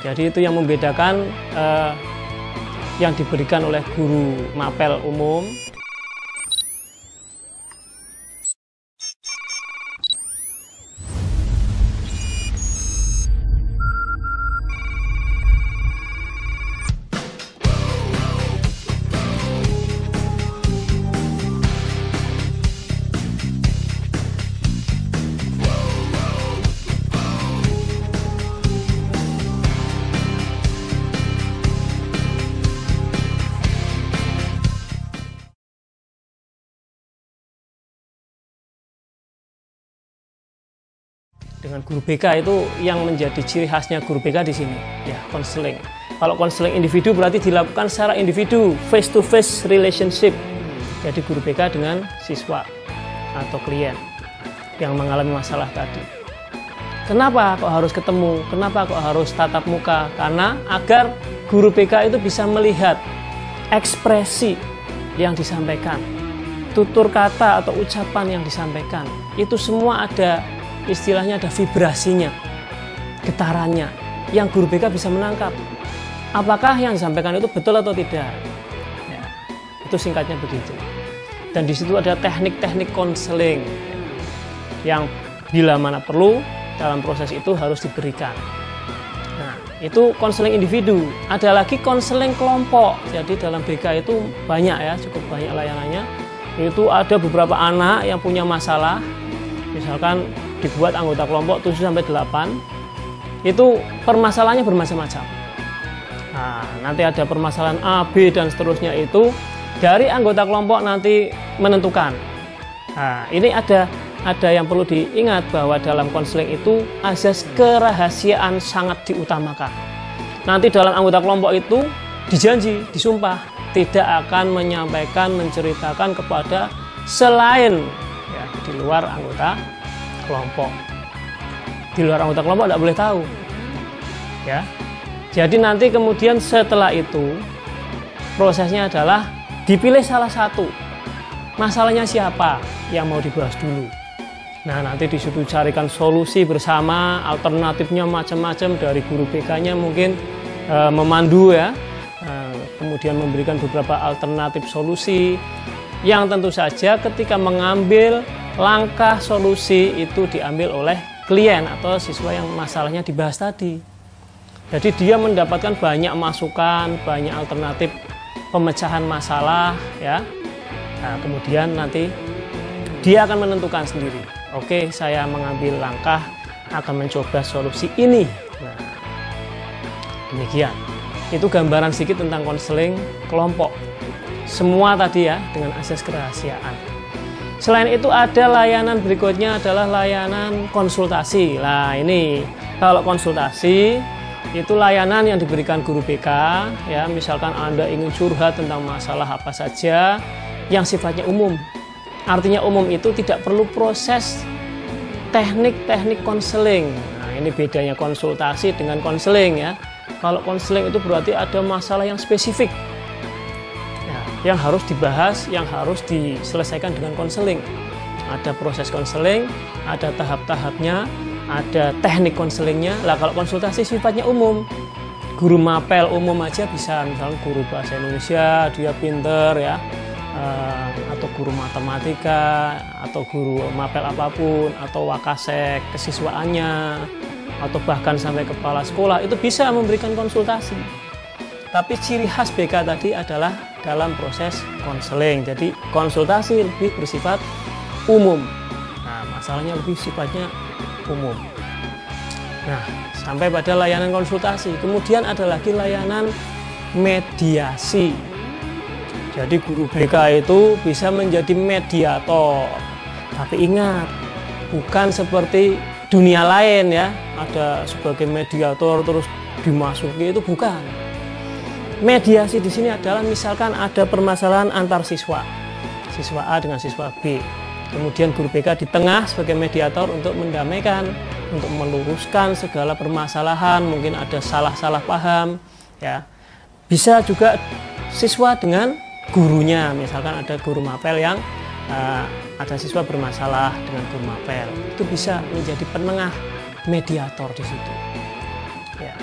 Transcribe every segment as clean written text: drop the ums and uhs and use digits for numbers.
Jadi itu yang membedakan yang diberikan oleh guru mapel umum. Dengan guru BK itu yang menjadi ciri khasnya guru BK di sini, ya konseling. Kalau konseling individu berarti dilakukan secara individu, face to face relationship. Jadi guru BK dengan siswa atau klien yang mengalami masalah tadi. Kenapa kok harus ketemu? Kenapa kok harus tatap muka? Karena agar guru BK itu bisa melihat ekspresi yang disampaikan, tutur kata atau ucapan yang disampaikan. Itu semua ada istilahnya, ada vibrasinya, getarannya, yang guru BK bisa menangkap. Apakah yang disampaikan itu betul atau tidak? Ya, itu singkatnya begitu. Dan di situ ada teknik-teknik konseling yang bila mana perlu dalam proses itu harus diberikan. Nah, itu konseling individu. Ada lagi konseling kelompok. Jadi dalam BK itu banyak ya, cukup banyak layanannya. Itu ada beberapa anak yang punya masalah, misalkan dibuat anggota kelompok 7-8, itu permasalahannya bermacam-macam. Nah, nanti ada permasalahan A, B, dan seterusnya, itu dari anggota kelompok nanti menentukan. Nah, ini ada yang perlu diingat bahwa dalam konseling itu azas kerahasiaan sangat diutamakan. Nanti dalam anggota kelompok itu dijanji, disumpah, tidak akan menyampaikan, menceritakan kepada selain ya, di luar anggota kelompok. Di luar anggota kelompok tidak boleh tahu. Ya. Jadi nanti kemudian setelah itu prosesnya adalah dipilih salah satu. Masalahnya siapa yang mau dibahas dulu. Nah, nanti disitu carikan solusi bersama, alternatifnya macam-macam, dari guru BK-nya mungkin memandu ya. Kemudian memberikan beberapa alternatif solusi yang tentu saja ketika mengambil langkah solusi itu diambil oleh klien atau siswa yang masalahnya dibahas tadi. Jadi dia mendapatkan banyak masukan, banyak alternatif pemecahan masalah ya. Nah, kemudian nanti dia akan menentukan sendiri. Oke, saya mengambil langkah akan mencoba solusi ini. Nah, demikian. Itu gambaran sedikit tentang konseling kelompok. Semua tadi ya dengan asas kerahasiaan. Selain itu ada layanan berikutnya adalah layanan konsultasi. Nah, ini kalau konsultasi itu layanan yang diberikan guru BK ya, misalkan Anda ingin curhat tentang masalah apa saja yang sifatnya umum. Artinya umum itu tidak perlu proses teknik-teknik konseling. Nah, ini bedanya konsultasi dengan konseling ya. Kalau konseling itu berarti ada masalah yang spesifik, yang harus dibahas, yang harus diselesaikan dengan konseling. Ada proses konseling, ada tahap-tahapnya, ada teknik konselingnya. Lah kalau konsultasi sifatnya umum, guru mapel umum aja bisa, misalnya guru bahasa Indonesia, dia pinter ya, atau guru matematika, atau guru mapel apapun, atau wakasek kesiswaannya, atau bahkan sampai kepala sekolah, itu bisa memberikan konsultasi. Tapi ciri khas BK tadi adalah dalam proses konseling. Jadi konsultasi lebih bersifat umum. Nah, masalahnya lebih sifatnya umum. Nah, sampai pada layanan konsultasi. Kemudian ada lagi layanan mediasi. Jadi guru BK itu bisa menjadi mediator. Tapi ingat, bukan seperti dunia lain ya. Ada sebagai mediator terus dimasuki, itu bukan. Mediasi di sini adalah misalkan ada permasalahan antar siswa A dengan siswa B. Kemudian guru BK di tengah sebagai mediator untuk mendamaikan, untuk meluruskan segala permasalahan, mungkin ada salah-salah paham ya. Bisa juga siswa dengan gurunya, misalkan ada guru mapel yang ada siswa bermasalah dengan guru mapel. Itu bisa menjadi penengah, mediator di situ. Ya.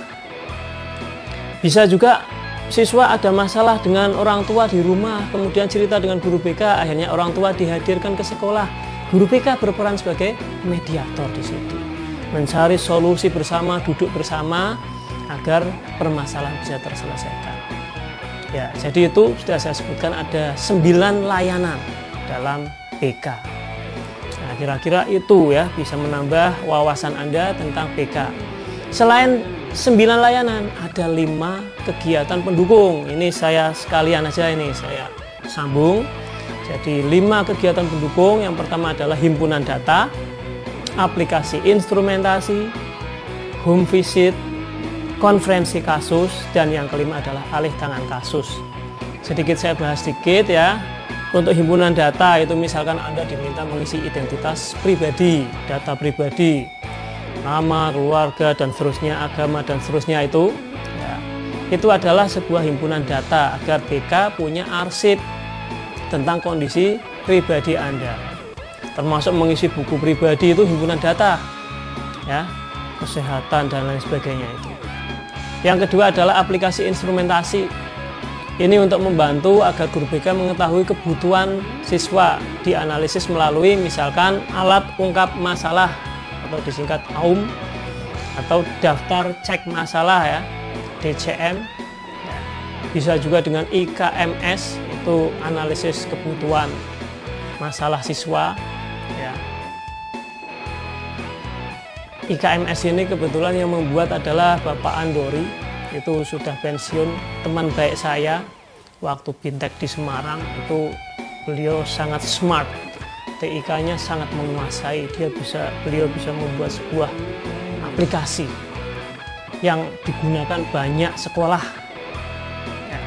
Bisa juga siswa ada masalah dengan orang tua di rumah, kemudian cerita dengan guru BK, akhirnya orang tua dihadirkan ke sekolah. Guru BK berperan sebagai mediator di situ, mencari solusi bersama, duduk bersama agar permasalahan bisa terselesaikan. Ya, jadi itu sudah saya sebutkan ada 9 layanan dalam BK. Nah, kira-kira itu ya bisa menambah wawasan Anda tentang BK. Selain 9 layanan, ada 5 kegiatan pendukung. Ini saya sekalian aja ini saya sambung. Jadi 5 kegiatan pendukung. Yang pertama adalah himpunan data, aplikasi instrumentasi, home visit, konferensi kasus, dan yang kelima adalah alih tangan kasus. Sedikit saya bahas sedikit ya. Untuk himpunan data itu misalkan Anda diminta mengisi identitas pribadi, data pribadi, nama, keluarga, dan seterusnya, agama, dan seterusnya itu ya, itu adalah sebuah himpunan data agar BK punya arsip tentang kondisi pribadi Anda, termasuk mengisi buku pribadi itu himpunan data ya, kesehatan dan lain sebagainya itu. Yang kedua adalah aplikasi instrumentasi. Ini untuk membantu agar guru BK mengetahui kebutuhan siswa, dianalisis melalui misalkan alat ungkap masalah atau disingkat AUM atau daftar cek masalah ya, DCM. Bisa juga dengan IKMS, itu analisis kebutuhan masalah siswa ya. IKMS ini kebetulan yang membuat adalah Bapak Andori, itu sudah pensiun, teman baik saya waktu Bintek di Semarang. Itu beliau sangat smart, TIK-nya sangat menguasai. Beliau bisa membuat sebuah aplikasi yang digunakan banyak sekolah. Ya.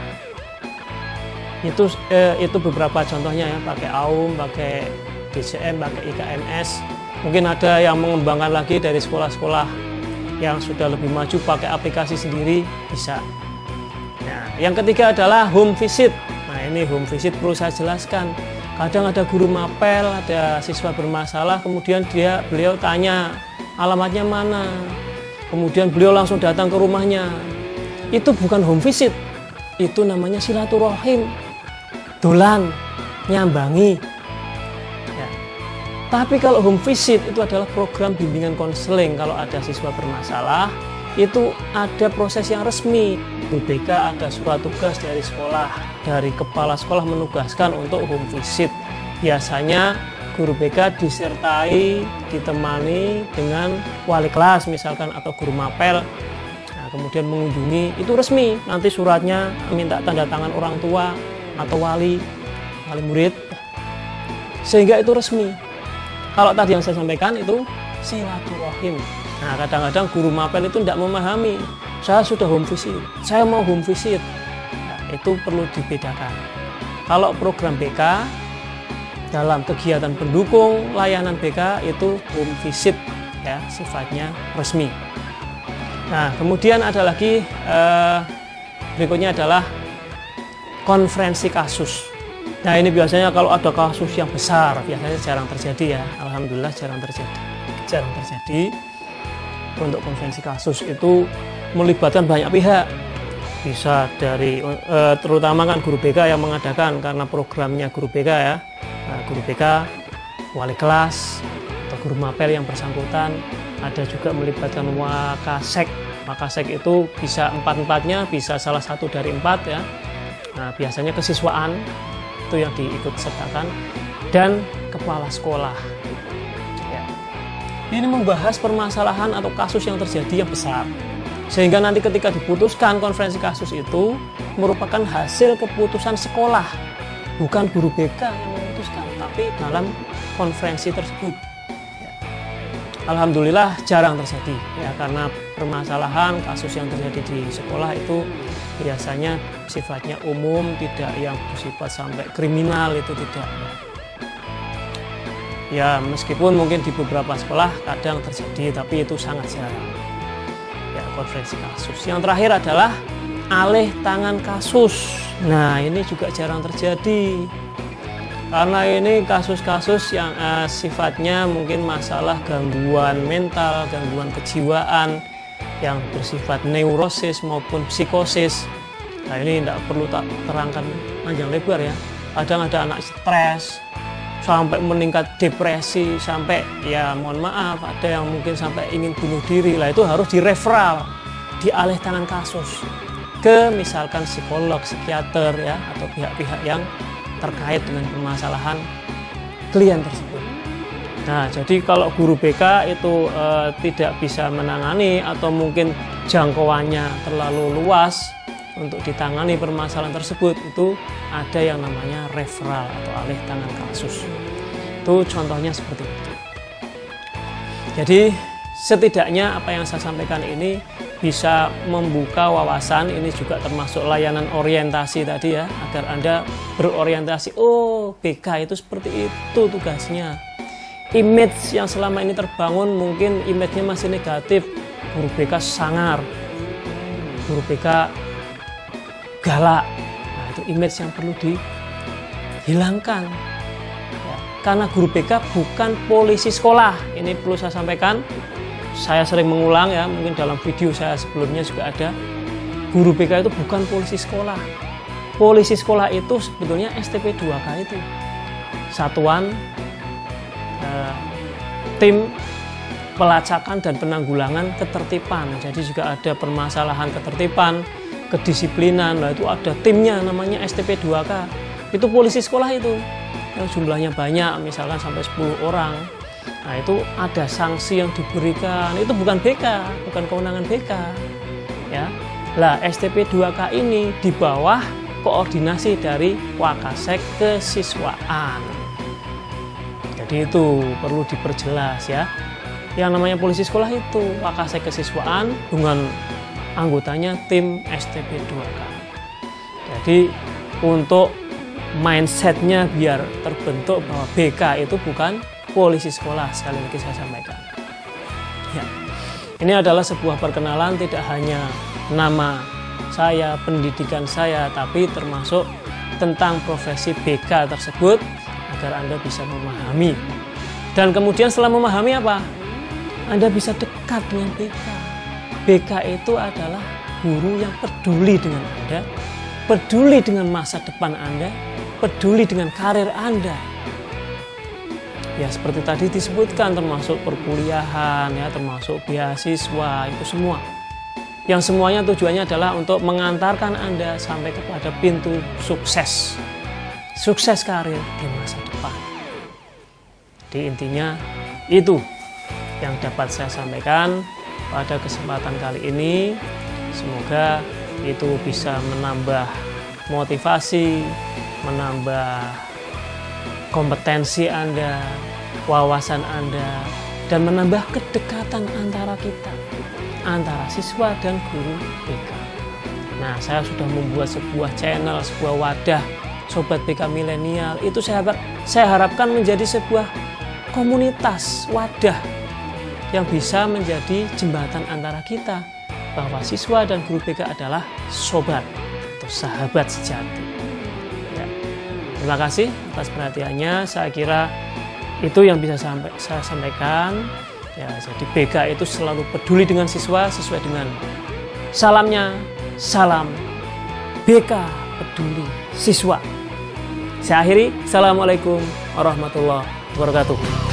Itu beberapa contohnya ya, pakai AUM, pakai DCM, pakai IKMS. Mungkin ada yang mengembangkan lagi dari sekolah-sekolah yang sudah lebih maju pakai aplikasi sendiri, bisa. Nah, yang ketiga adalah home visit. Nah, ini home visit perlu saya jelaskan. Kadang ada guru mapel, ada siswa bermasalah, kemudian beliau tanya alamatnya mana, kemudian beliau langsung datang ke rumahnya. Itu bukan home visit, itu namanya silaturahim, dolan, nyambangi. Ya. Tapi kalau home visit itu adalah program bimbingan konseling. Kalau ada siswa bermasalah, itu ada proses yang resmi. BK ada surat tugas dari sekolah, dari kepala sekolah menugaskan untuk home visit. Biasanya guru BK disertai, ditemani dengan wali kelas misalkan atau guru mapel. Nah, kemudian mengunjungi, itu resmi. Nanti suratnya minta tanda tangan orang tua atau wali murid, sehingga itu resmi. Kalau tadi yang saya sampaikan itu silaturahim. Nah, kadang-kadang guru mapel itu tidak memahami. Saya sudah home visit, saya mau home visit. Nah, itu perlu dibedakan. Kalau program BK dalam kegiatan pendukung layanan BK itu home visit ya, sifatnya resmi. Nah, kemudian ada lagi berikutnya adalah konferensi kasus. Nah, ini biasanya kalau ada kasus yang besar, biasanya jarang terjadi ya. Alhamdulillah jarang terjadi. Untuk konferensi kasus itu melibatkan banyak pihak. Bisa dari terutama kan guru BK yang mengadakan, karena programnya guru BK ya. Nah, guru BK, wali kelas atau guru mapel yang bersangkutan. Ada juga melibatkan wakasek. Wakasek itu bisa 4-4-nya, bisa salah satu dari 4 ya. Nah, biasanya kesiswaan itu yang diikut sertakan, dan kepala sekolah. Ini membahas permasalahan atau kasus yang terjadi yang besar, sehingga nanti ketika diputuskan konferensi kasus itu merupakan hasil keputusan sekolah, bukan guru BK yang memutuskan, tapi dalam konferensi tersebut. Alhamdulillah jarang terjadi ya, karena permasalahan kasus yang terjadi di sekolah itu biasanya sifatnya umum, tidak yang bersifat sampai kriminal, itu tidak. Ya, meskipun mungkin di beberapa sekolah kadang terjadi, tapi itu sangat jarang. Ya, konferensi kasus. Yang terakhir adalah alih tangan kasus. Nah, ini juga jarang terjadi. Karena ini kasus-kasus yang sifatnya mungkin masalah gangguan mental, gangguan kejiwaan, yang bersifat neurosis maupun psikosis. Nah, ini tidak perlu tak terangkan panjang lebar ya. Kadang ada anak stres sampai meningkat depresi, sampai ya mohon maaf ada yang mungkin sampai ingin bunuh diri. Lah itu harus direferal, dialih tangan kasus ke misalkan psikolog, psikiater ya, atau pihak-pihak yang terkait dengan permasalahan klien tersebut. Nah, jadi kalau guru BK itu tidak bisa menangani atau mungkin jangkauannya terlalu luas untuk ditangani permasalahan tersebut, itu ada yang namanya referral atau alih tangan kasus. Itu contohnya seperti itu. Jadi setidaknya apa yang saya sampaikan ini bisa membuka wawasan, ini juga termasuk layanan orientasi tadi ya, agar Anda berorientasi, oh BK itu seperti itu tugasnya. Image yang selama ini terbangun mungkin image-nya masih negatif, guru BK sangar, guru BK galak. Nah, itu image yang perlu dihilangkan ya, karena guru BK bukan polisi sekolah. Ini perlu saya sampaikan, saya sering mengulang ya, mungkin dalam video saya sebelumnya juga ada. Guru BK itu bukan polisi sekolah. Polisi sekolah itu sebetulnya STP 2K itu satuan tim pelacakan dan penanggulangan ketertiban. Jadi juga ada permasalahan ketertiban, kedisiplinan. Nah, itu ada timnya namanya STP 2K. Itu polisi sekolah itu yang jumlahnya banyak, misalkan sampai 10 orang. Nah, itu ada sanksi yang diberikan. Itu bukan BK, bukan kewenangan BK. Ya. Lah, STP 2K ini di bawah koordinasi dari Wakasek Kesiswaan. Jadi itu perlu diperjelas ya. Yang namanya polisi sekolah itu Wakasek Kesiswaan dengan anggotanya tim STP 2K. Jadi untuk mindsetnya biar terbentuk bahwa BK itu bukan polisi sekolah, sekali lagi saya sampaikan. Ya. Ini adalah sebuah perkenalan, tidak hanya nama saya, pendidikan saya, tapi termasuk tentang profesi BK tersebut agar Anda bisa memahami. Dan kemudian setelah memahami apa? Anda bisa dekat dengan BK. BK itu adalah guru yang peduli dengan Anda, peduli dengan masa depan Anda, peduli dengan karir Anda. Ya seperti tadi disebutkan, termasuk perkuliahan, ya, termasuk beasiswa, itu semua. Yang semuanya tujuannya adalah untuk mengantarkan Anda sampai kepada pintu sukses. Sukses karir di masa depan. Jadi intinya itu yang dapat saya sampaikan pada kesempatan kali ini. Semoga itu bisa menambah motivasi, menambah kompetensi Anda, wawasan Anda, dan menambah kedekatan antara kita, antara siswa dan guru BK. Nah, saya sudah membuat sebuah channel, sebuah wadah Sobat BK Milenial. Itu saya harapkan menjadi sebuah komunitas, wadah yang bisa menjadi jembatan antara kita, bahwa siswa dan guru BK adalah sobat atau sahabat sejati. Ya. Terima kasih atas perhatiannya. Saya kira itu yang bisa saya sampaikan. Ya, jadi BK itu selalu peduli dengan siswa sesuai dengan salamnya, salam BK peduli siswa. Saya akhiri, Assalamualaikum warahmatullahi wabarakatuh.